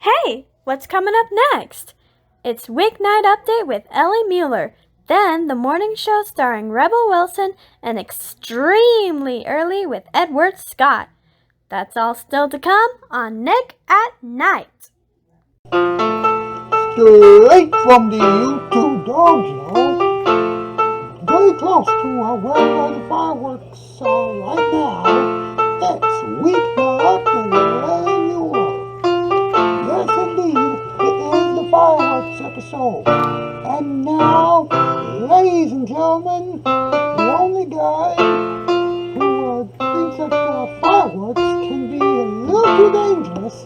Hey, what's coming up next? It's Weeknight Update with Ellie Muller, then the morning show starring Rebel Wilson, and Extremely Early with Edward Scott. That's all still to come on Nick at Night. Straight from the YouTube dojo, very close to where the fireworks are right now. It's Weeknight and Ray Mueller. Yes, indeed, it is the fireworks episode. And now, ladies and gentlemen, the only guy who thinks that fireworks can be a little too dangerous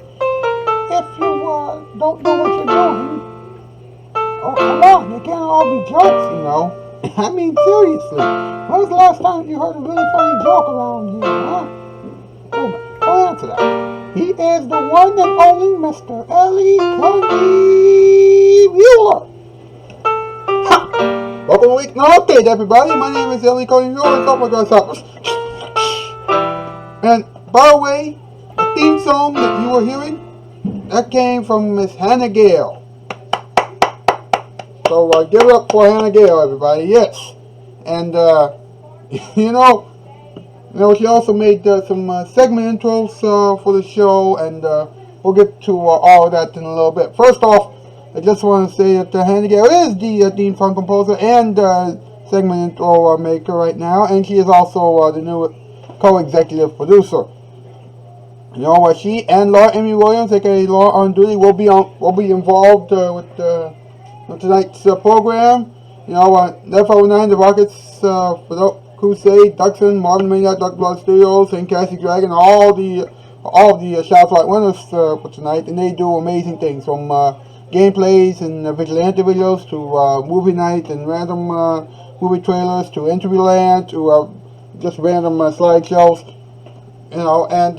if you don't know what you're doing. Oh, come on, you can't all be jokes, you know. I mean, seriously, when was the last time you heard a really funny joke around here, huh? Don't answer that. He is the one and only Mr. Ellie Cody Mueller. Ha! Welcome to Week No Update, everybody. My name is Ellie Cody Mueller. Oh my God, stop. And by the way, the theme song that you were hearing, that came from Miss Hannah Gale. So give it up for Hannah Gale, everybody. Yes, and you know, she also made some segment intros for the show, and we'll get to all of that in a little bit. First off, I just want to say that Hannah Gale is the theme song composer and segment intro maker right now, and she is also the new co-executive producer. You know, she and Laura Amy Williams, aka Laura on Duty, will be involved with tonight's program. You know, F09, the Rockets, Crusade, Duxon, Marvin Maniac, Dark Blood Studios, St. Cassie Dragon, all the Shoutout Spotlight winners for tonight, and they do amazing things from gameplays and vigilante videos to movie night and random movie trailers to interview land to just random slideshows. You know, and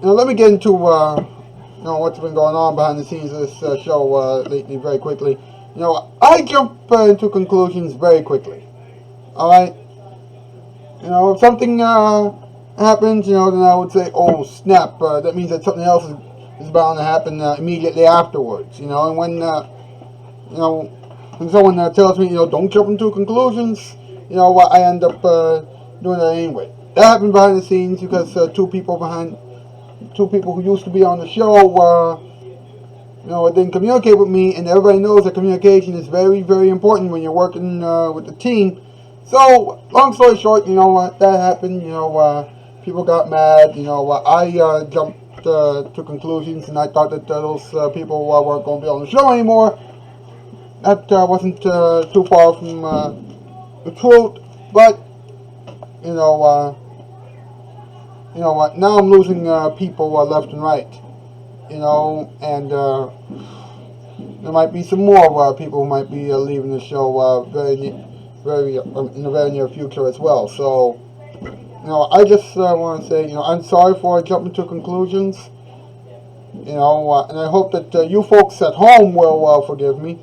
let me get into what's been going on behind the scenes of this show lately very quickly. You know, I jump into conclusions very quickly. Alright? You know, if something happens, then I would say, oh, snap, that means that something else is bound to happen immediately afterwards. And when, when someone tells me, don't jump into conclusions, I end up doing that anyway. That happened behind the scenes because two people who used to be on the show, didn't communicate with me, and everybody knows that communication is very, very important when you're working with the team. So, long story short, that happened. People got mad. I jumped to conclusions, and I thought that those people weren't going to be on the show anymore. That wasn't too far from the truth, but now I'm losing people left and right. And there might be some more people who might be leaving the show in the very near future as well. So, I just want to say, I'm sorry for jumping to conclusions. And I hope that you folks at home will forgive me.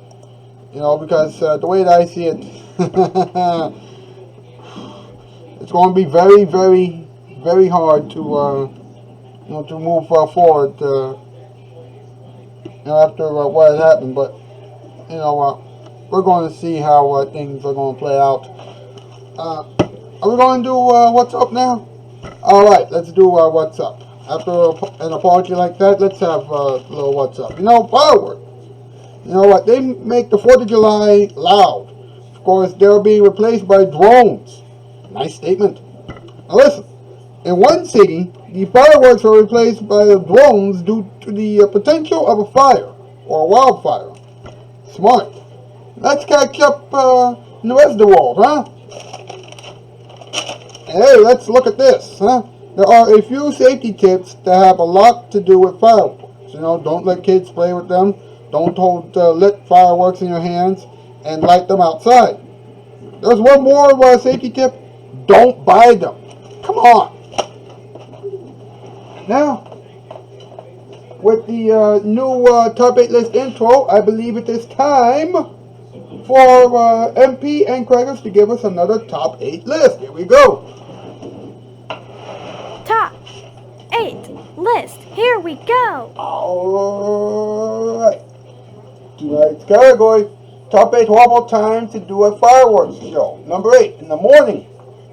Because the way that I see it, it's going to be very, very, very hard to move forward. After what had happened, but we're going to see how things are going to play out. Are we going to do what's up now? All right, let's do what's up. After an apology like that, let's have a little what's up. Fireworks. They make the 4th of July loud. Of course, they're being replaced by drones. Nice statement. Now listen, in one city, the fireworks were replaced by drones due to the potential of a fire or a wildfire. Smart. Let's catch up in the rest of the world, huh? Hey, let's look at this, huh? There are a few safety tips that have a lot to do with fireworks. Don't let kids play with them. Don't hold lit fireworks in your hands and light them outside. There's one more safety tip. Don't buy them. Come on. Now, with the new top 8 list intro, I believe it is time for MP and Craigers to give us another top 8 list. Here we go. Top 8 list. Here we go. All category, top 8 horrible times to do a fireworks show. Number 8, in the morning.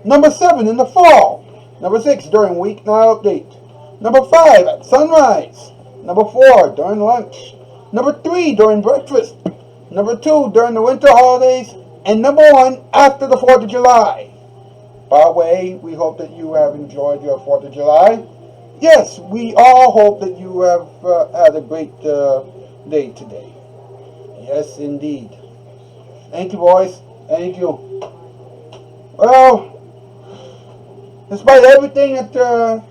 Number 7, in the fall. Number 6, during weeknight update. Number 5, at sunrise. Number 4, during lunch. Number 3, during breakfast. Number 2, during the winter holidays. And number 1, after the 4th of July. By the way, we hope that you have enjoyed your 4th of July. Yes, we all hope that you have had a great day today. Yes, indeed. Thank you, boys. Thank you. Well, despite everything that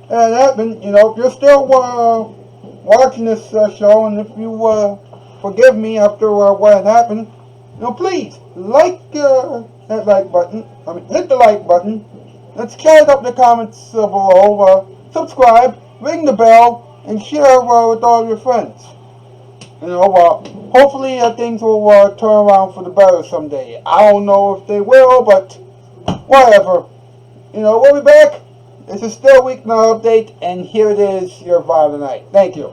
had happened, if you're still watching this show, and if you forgive me after what had happened, please like that like button. Hit the like button. Let's chat up the comments below. Subscribe, ring the bell, and share with all your friends. Hopefully things will turn around for the better someday. I don't know if they will, but whatever. We'll be back. This is still Weeknight Update, and here it is, your vibe of the night. Thank you.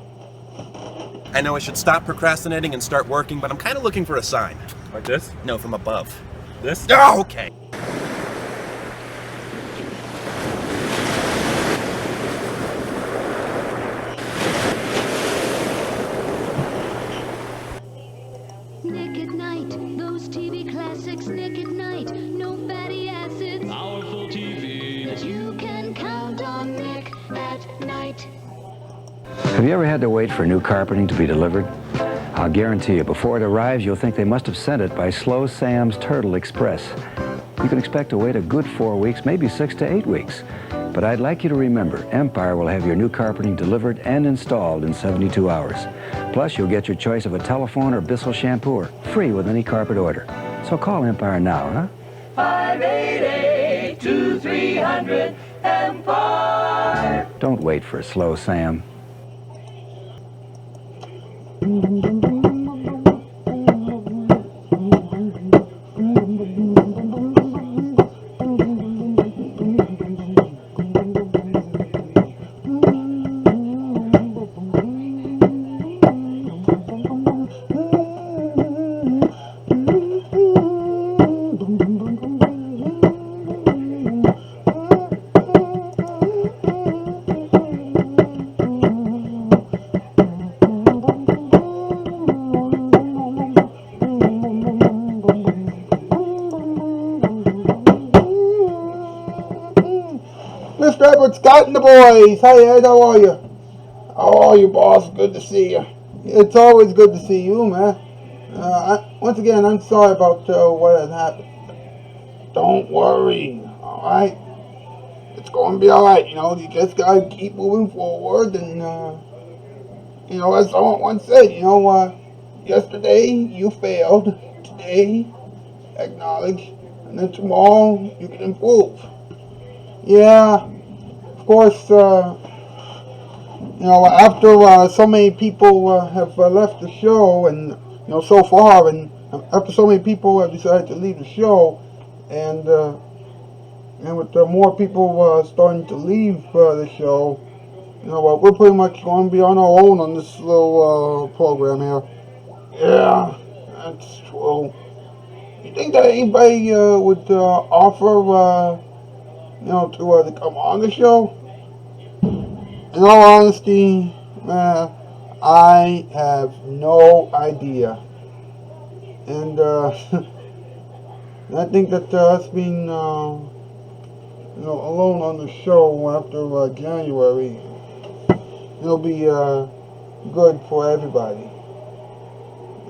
I know I should stop procrastinating and start working, but I'm kind of looking for a sign. Like this? No, from above. This? Oh, okay. Nick at Night, those TV classics, Nick at Night, no fatty acids, powerful TV. but you can count on Nick at Night. Have you ever had to wait for new carpeting to be delivered? I'll guarantee you, before it arrives, you'll think they must have sent it by Slow Sam's Turtle Express. You can expect to wait a good 4 weeks, maybe 6 to 8 weeks. But I'd like you to remember, Empire will have your new carpeting delivered and installed in 72 hours. Plus, you'll get your choice of a telephone or Bissell shampoo, free with any carpet order. So call Empire now, huh? 588-2300 Empire. Don't wait for Slow Sam. Mr. Edward Scott and the boys. Hi, Ed. How are you? How are you, boss? Good to see you. It's always good to see you, man. Once again, I'm sorry about what had happened. Don't worry, alright? It's going to be alright, you just got to keep moving forward, and, as someone once said, yesterday you failed, today acknowledge, and then tomorrow you can improve. Yeah, of course, after so many people have left the show, and, so far, and after so many people have decided to leave the show, and with more people starting to leave the show, we're pretty much going to be on our own on this little program here. Yeah, that's true. You think that anybody would offer, to come on the show? In all honesty, I have no idea. And I think that us being, alone on the show after January, it'll be good for everybody.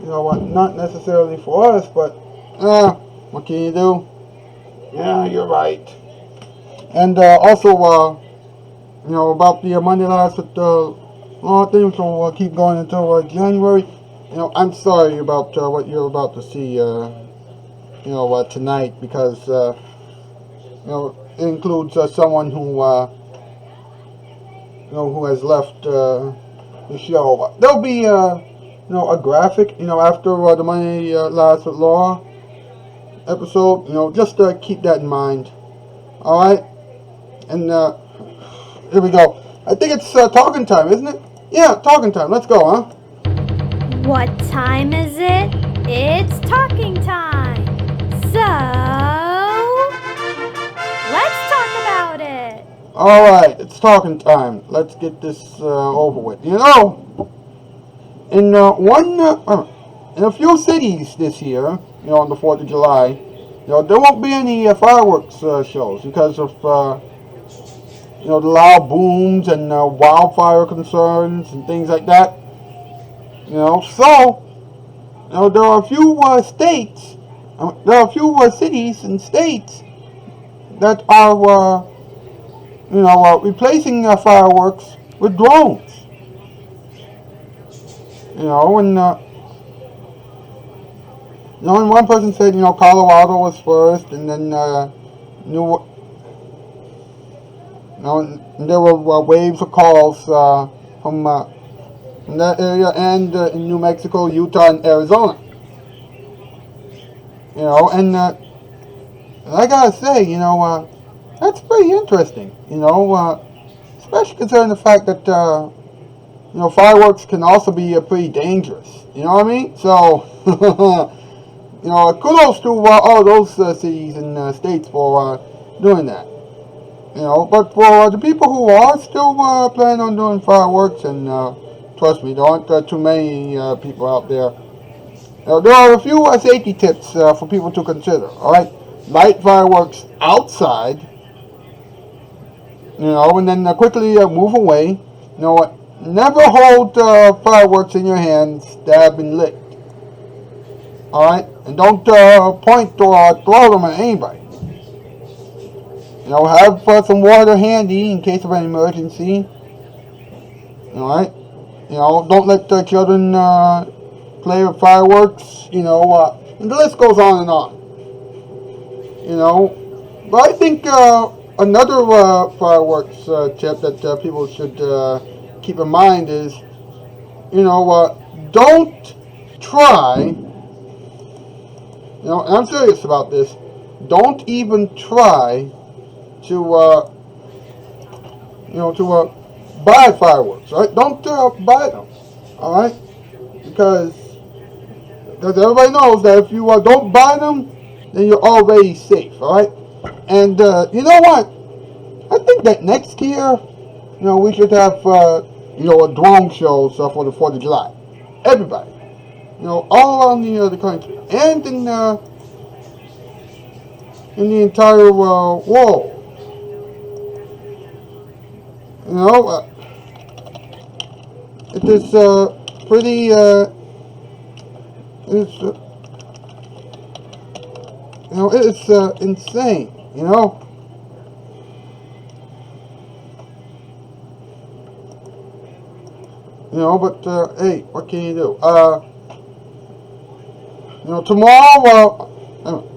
Not necessarily for us, but what can you do? Yeah, you're right. And also, about the Monday Last with things, so we'll keep going until January. I'm sorry about what you're about to see, tonight, because, it includes someone who has left the show. There'll be, a graphic, after the Monday Last with Laura episode, just keep that in mind. Alright? And, here we go. I think it's talking time, isn't it? Yeah, talking time. Let's go, huh? What time is it? It's talking time! So, let's talk about it! Alright, it's talking time. Let's get this over with. In in a few cities this year, on the 4th of July, there won't be any fireworks shows because of the loud booms and wildfire concerns and things like that. So there are a few cities and states that are replacing fireworks with drones. And one person said Colorado was first, and then New and there were waves of calls from that area and in New Mexico, Utah, and Arizona. And I gotta say, that's pretty interesting. Especially considering the fact that fireworks can also be pretty dangerous. You know what I mean? So, kudos to all those cities and states for doing that. But for the people who are still planning on doing fireworks, and trust me, there aren't too many people out there. There are a few safety tips for people to consider. All right, light fireworks outside, and then quickly move away. Never hold fireworks in your hands that have been lit. All right, and don't point or throw them at anybody. Have some water handy in case of an emergency. Alright? Don't let the children play with fireworks. And the list goes on and on. But I think another fireworks tip that people should keep in mind is, don't try, and I'm serious about this, don't even try to buy fireworks, right? Don't buy them, all right? Because everybody knows that if you don't buy them, then you're already safe, all right? And you know what? I think that next year, we should have a drone show for the 4th of July. Everybody, all around the country and in the entire world. It is pretty. It's insane. But hey, what can you do? Tomorrow,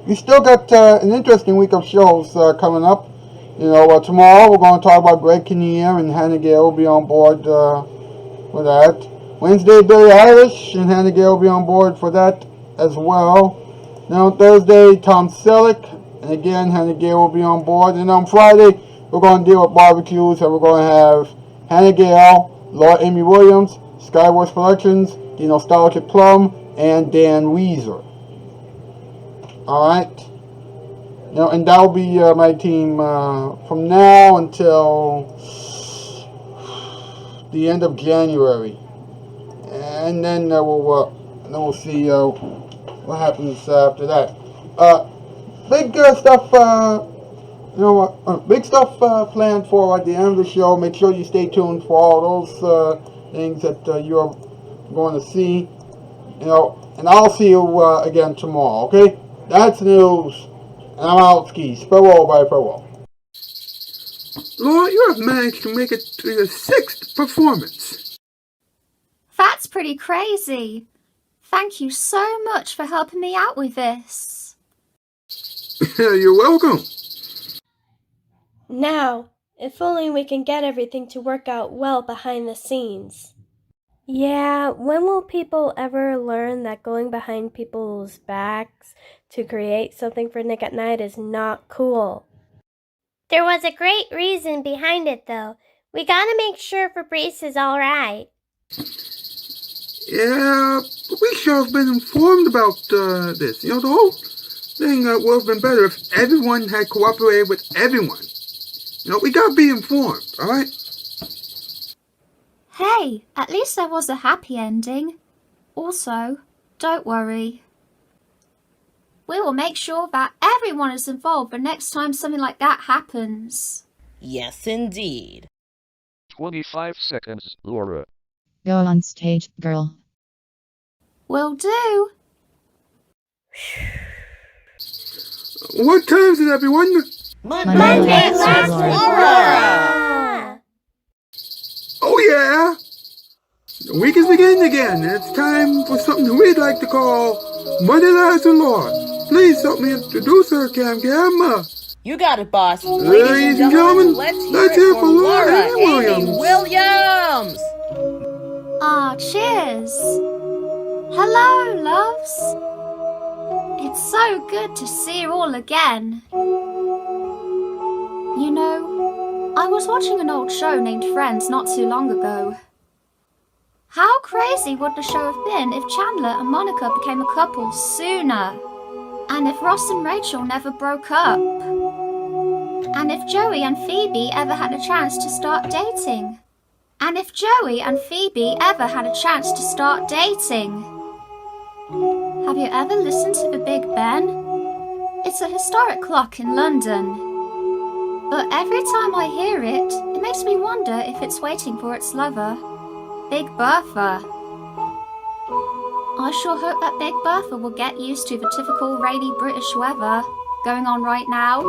we still got an interesting week of shows coming up. Tomorrow we're going to talk about Greg Kinnear, and Hannah Gale will be on board for that. Wednesday, Billie Eilish and Hannah Gale will be on board for that as well. Thursday, Tom Selleck, and again, Hannah Gale will be on board. And on Friday, we're going to deal with barbecues, and we're going to have Hannah Gale, Laura Amy Williams, Skywars Productions, The Nostalgic Plum, and Dan Weezer. Alright? And that will be my team from now until the end of January. And then we'll see what happens after that. Big stuff, big stuff planned for at the end of the show. Make sure you stay tuned for all those things that you're going to see. And I'll see you again tomorrow. Okay, that's news. And I'm out skis. Farewell, bye, farewell. Laura, you have managed to make it to your 6th performance. That's pretty crazy. Thank you so much for helping me out with this. You're welcome. Now, if only we can get everything to work out well behind the scenes. Yeah, when will people ever learn that going behind people's backs to create something for Nick at Night is not cool? There was a great reason behind it, though. We gotta make sure Fabrice is alright. Yeah, But we sure have been informed about this. The whole thing would have been better if everyone had cooperated with everyone. We gotta be informed, alright? Hey, at least there was a happy ending. Also, don't worry. We will make sure that everyone is involved the next time something like that happens. Yes, indeed. 25 seconds, Laura. Go on stage, girl. Will do. What time is it, everyone? Monday Last with Laura! Oh yeah! The week is beginning again, and it's time for something we'd like to call Monday Last with Laura. Please help me introduce her, Cam. You got it, boss. Ladies and gentlemen, let's hear for Laura Amy Williams. Cheers. Hello, loves. It's so good to see you all again. I was watching an old show named Friends not too long ago. How crazy would the show have been if Chandler and Monica became a couple sooner? And if Ross and Rachel never broke up? And if Joey and Phoebe ever had a chance to start dating? And if Joey and Phoebe ever had a chance to start dating? Have you ever listened to the Big Ben? It's a historic clock in London. But every time I hear it, it makes me wonder if it's waiting for its lover, Big Bertha. I sure hope that Big Bertha will get used to the typical rainy British weather going on right now.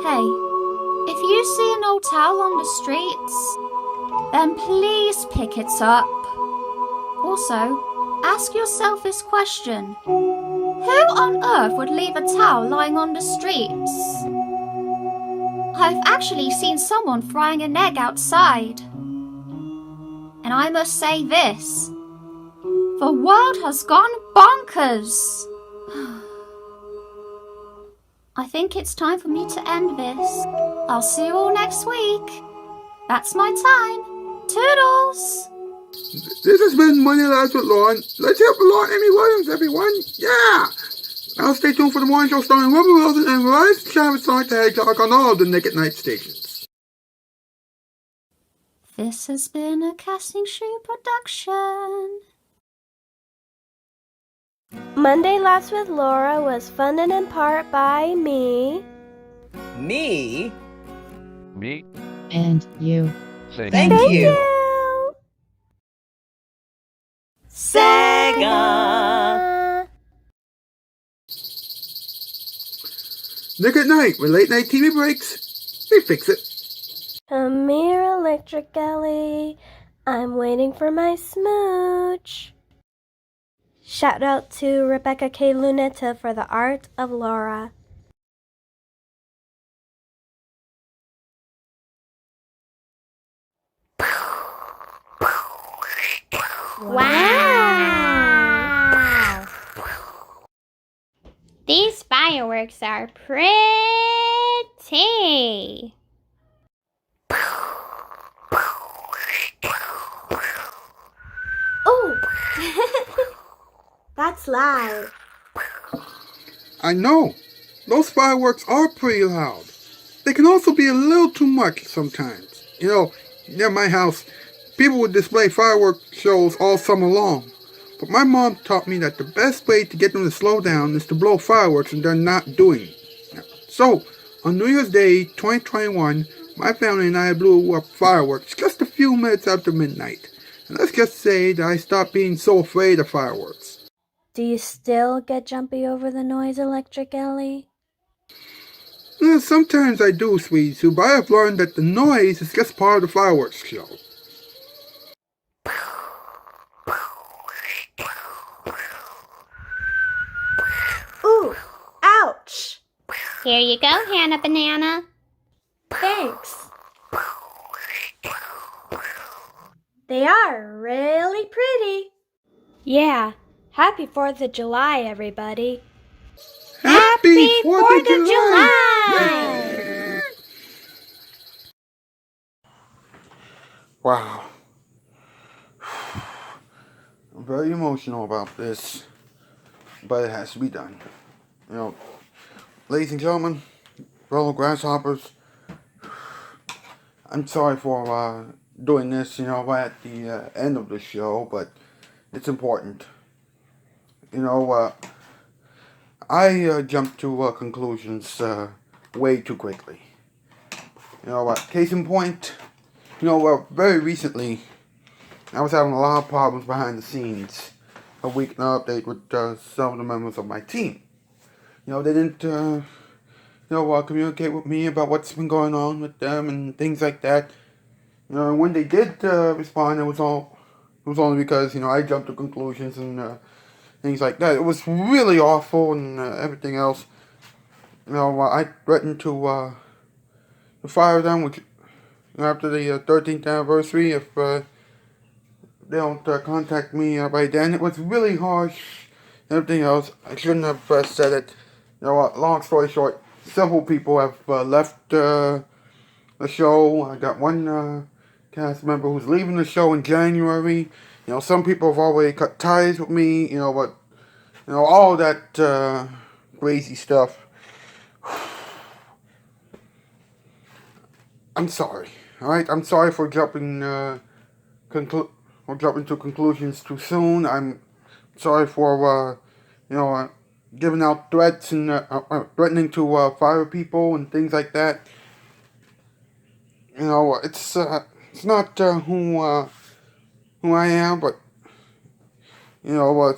Hey, if you see an old towel on the streets, then please pick it up. Also, ask yourself this question. Who on earth would leave a towel lying on the streets? I've actually seen someone frying an egg outside. And I must say this. The world has gone bonkers. I think it's time for me to end this. I'll see you all next week. That's my time. Toodles! This has been Monday Lives with Lauren. Let's hear for Laura Amy Williams, everyone. Yeah! Now stay tuned for the morning show starring Robert Wilson and Verizon Travis Sonic the Hedgehog on all of the Nick at Night stations. This has been a Casting Shoe production. Monday Laughs with Laura was funded in part by me. Me? Me? And you. Thank you. Sega! Nick at Night, with late night TV breaks, we fix it. Come here, Electric Ellie. I'm waiting for my smooch. Shout out to Rebecca K. Luneta for the art of Laura. Wow! These fireworks are pretty. Oh! That's loud. I know. Those fireworks are pretty loud. They can also be a little too much sometimes. Near my house, people would display fireworks shows all summer long. But my mom taught me that the best way to get them to slow down is to blow fireworks and they're not doing it. So, on New Year's Day 2021, my family and I blew up fireworks just a few minutes after midnight. And let's just say that I stopped being so afraid of fireworks. Do you still get jumpy over the noise, Electric Ellie? Sometimes I do, Sweetie Sue, but I have learned that the noise is just part of the fireworks show. Ooh! Ouch! Here you go, Hannah Banana. Thanks. They are really pretty. Yeah. Happy 4th of July, everybody. Happy 4th of July! Wow. very emotional about this, but it has to be done. You know, ladies and gentlemen, fellow grasshoppers, I'm sorry for doing this, at the end of the show, but it's important. I jumped to conclusions way too quickly. Case in point, very recently, I was having a lot of problems behind the scenes. A Weeknight update with some of the members of my team. They didn't, communicate with me about what's been going on with them and things like that. And when they did respond, it was only because I jumped to conclusions and things like that. It was really awful and everything else. I threatened to fire them, which after the 13th anniversary, if they don't contact me by then. It was really harsh and everything else. I shouldn't have said it. Long story short, several people have left the show. I got one cast member who's leaving the show in January. Some people have already cut ties with me, but, all that crazy stuff. I'm sorry, alright? I'm sorry for jumping to conclusions too soon. I'm sorry for, giving out threats and threatening to fire people and things like that. It's not who I am, but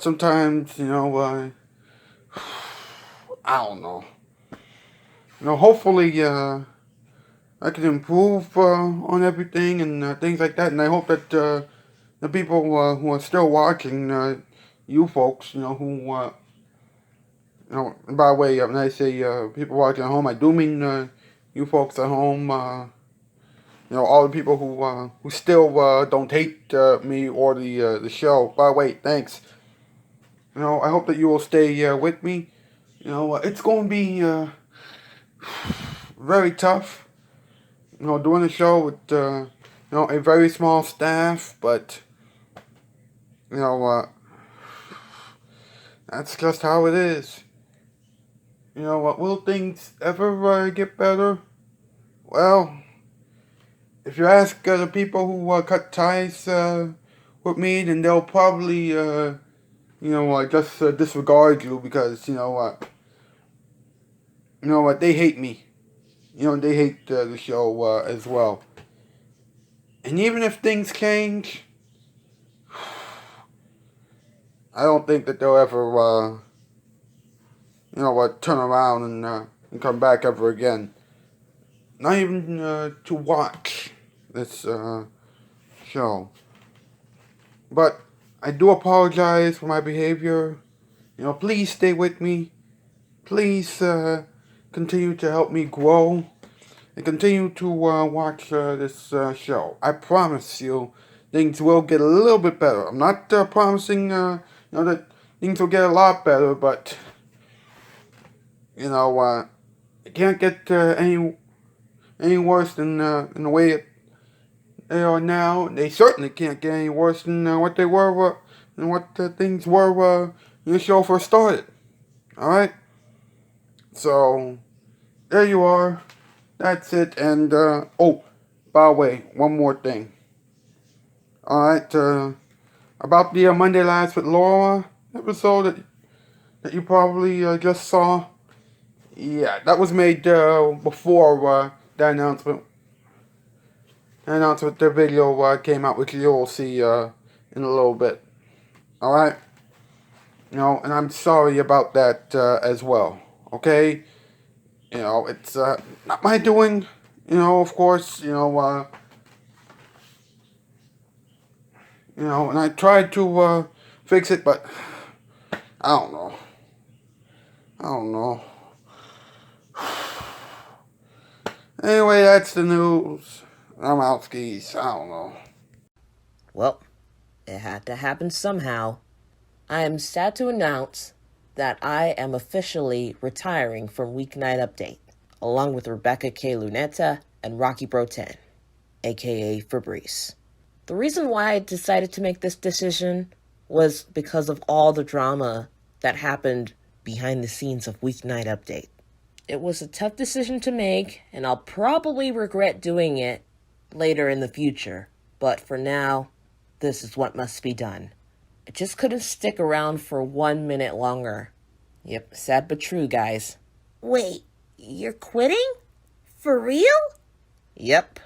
sometimes I don't know. Hopefully I can improve on everything and things like that, and I hope that the people who are still watching, you folks, who and by the way, when I say people watching at home, I do mean you folks at home. All the people who still don't hate me or the show. By the way, thanks. I hope that you will stay with me. It's going to be very tough. Doing a show with a very small staff, but that's just how it is. Will things ever get better? Well, if you ask the people who cut ties with me, then they'll probably, just disregard you because, they hate me. They hate the show as well. And even if things change, I don't think that they'll ever, turn around and come back ever again. Not even to watch this show. But I do apologize for my behavior. Please stay with me. Please continue to help me grow and continue to watch this show. I promise you things will get a little bit better. I'm not promising that things will get a lot better, but it can't get any worse than the way they are now. They certainly can't get any worse than what they were, than what things were when the show first started. Alright? So, there you are. That's it. And, oh, by the way, one more thing. Alright, about the Monday Lives with Laura episode that you probably just saw. Yeah, that was made before the announcement. The video came out, which you'll see in a little bit. Alright? And I'm sorry about that as well. Okay? It's not my doing. Of course, and I tried to fix it, but I don't know. Anyway, that's the news. I'm out skis. I don't know. Well, it had to happen somehow. I am sad to announce that I am officially retiring from Weeknight Update, along with Rebecca K. Lunetta and Rocky Bro 10, aka Fabrice. The reason why I decided to make this decision was because of all the drama that happened behind the scenes of Weeknight Update. It was a tough decision to make, and I'll probably regret doing it later in the future. But for now, this is what must be done. I just couldn't stick around for 1 minute longer. Yep, sad but true, guys. Wait, you're quitting? For real? Yep.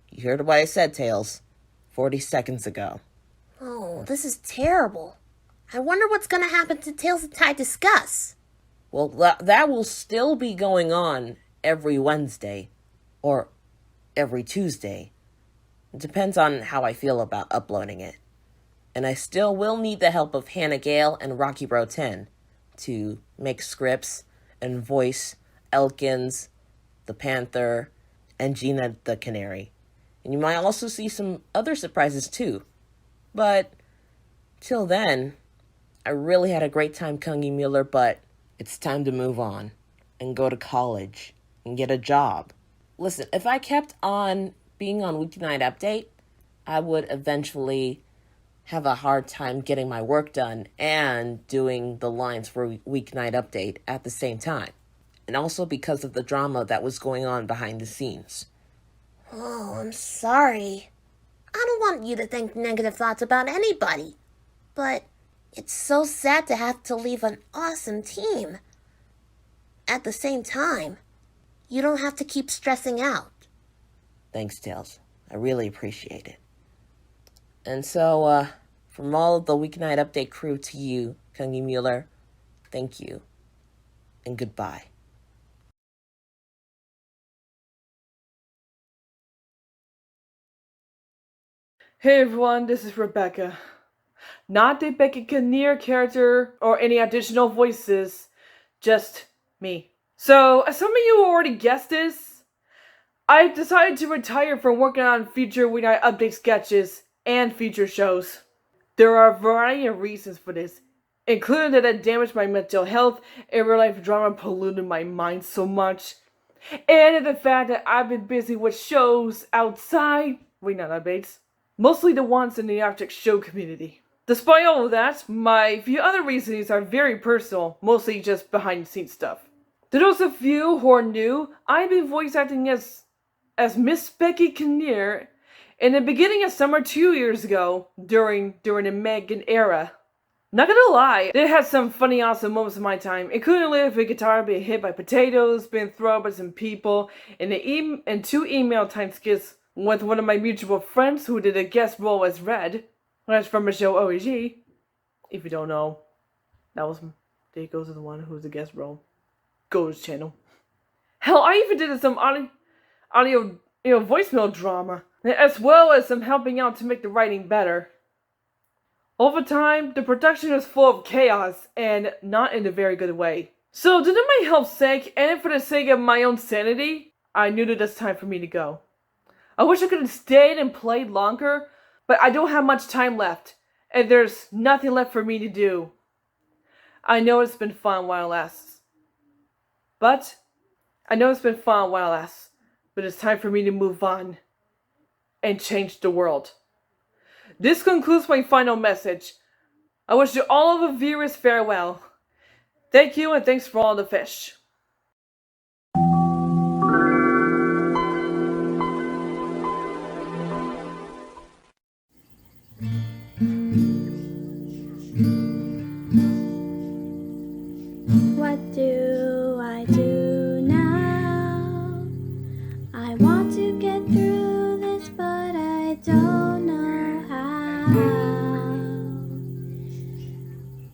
You heard what I said, Tails. 40 seconds ago. Oh, this is terrible. I wonder what's gonna happen to Tales of Tide Discuss. Well, that will still be going on every Wednesday. Or every Tuesday. It depends on how I feel about uploading it. And I still will need the help of Hannah Gale and Rocky Bro 10 to make scripts and voice Elkins, the Panther, and Gina the Canary. And you might also see some other surprises too. But till then, I really had a great time Kungi Muller, but it's time to move on and go to college and get a job. Listen, if I kept on being on Weeknight Update, I would eventually have a hard time getting my work done and doing the lines for Weeknight Update at the same time. And also because of the drama that was going on behind the scenes. Oh, I'm sorry. I don't want you to think negative thoughts about anybody. But it's so sad to have to leave an awesome team. At the same time, you don't have to keep stressing out. Thanks, Tails. I really appreciate it. And so, from all of the Weeknight Update crew to you, Kungi Muller, thank you. And goodbye. Hey everyone, this is Rebecca. Not the Becky Kinnear character or any additional voices, just me. So, as some of you already guessed this, I've decided to retire from working on future Weeknight Update sketches and feature shows. There are a variety of reasons for this, including that it damaged my mental health and real life drama polluted my mind so much, and the fact that I've been busy with shows outside Weeknight Updates, mostly the ones in the Arctic show community. Despite all of that, my few other reasons are very personal, mostly just behind the scenes stuff. To those of you who are new, I've been voice acting as Miss Becky Kinnear in the beginning of summer 2 years ago, during the Megan era. Not gonna lie, it had some funny awesome moments of my time, including living with guitar being hit by potatoes, being thrown by some people, and 2 email time skits with one of my mutual friends who did a guest role as Red. That's from the show OEG. If you don't know, that was there goes to the one who's the guest role. Go to his channel. Hell, I even did some audio voicemail drama, as well as some helping out to make the writing better. Over time, the production was full of chaos, and not in a very good way. So, due to my health's sake, and for the sake of my own sanity, I knew that it's time for me to go. I wish I could have stayed and played longer, but I don't have much time left, and there's nothing left for me to do. I know it's been fun while it lasts. But it's time for me to move on and change the world. This concludes my final message. I wish you all of the viewers farewell. Thank you, and thanks for all the fish. What do I do now? I want to get through this, but I don't know how.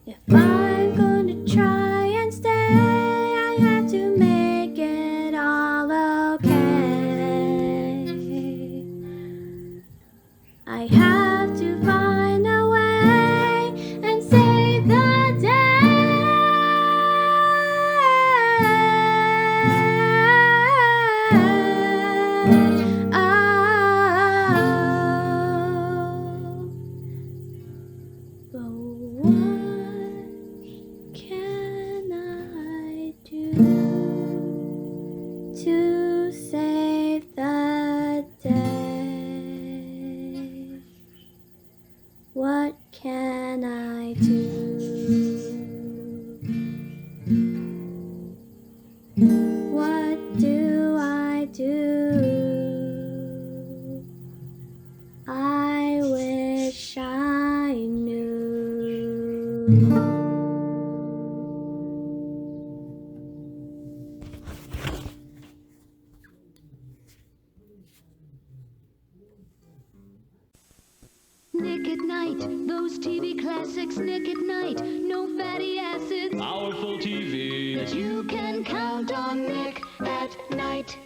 If I'm going to try and stay, I have to make it all okay. I have to find a way and save the day. Oh, but what Nick at Night, those TV classics. Nick at Night, no fatty acids. Powerful TV. But you can count on Nick at Night.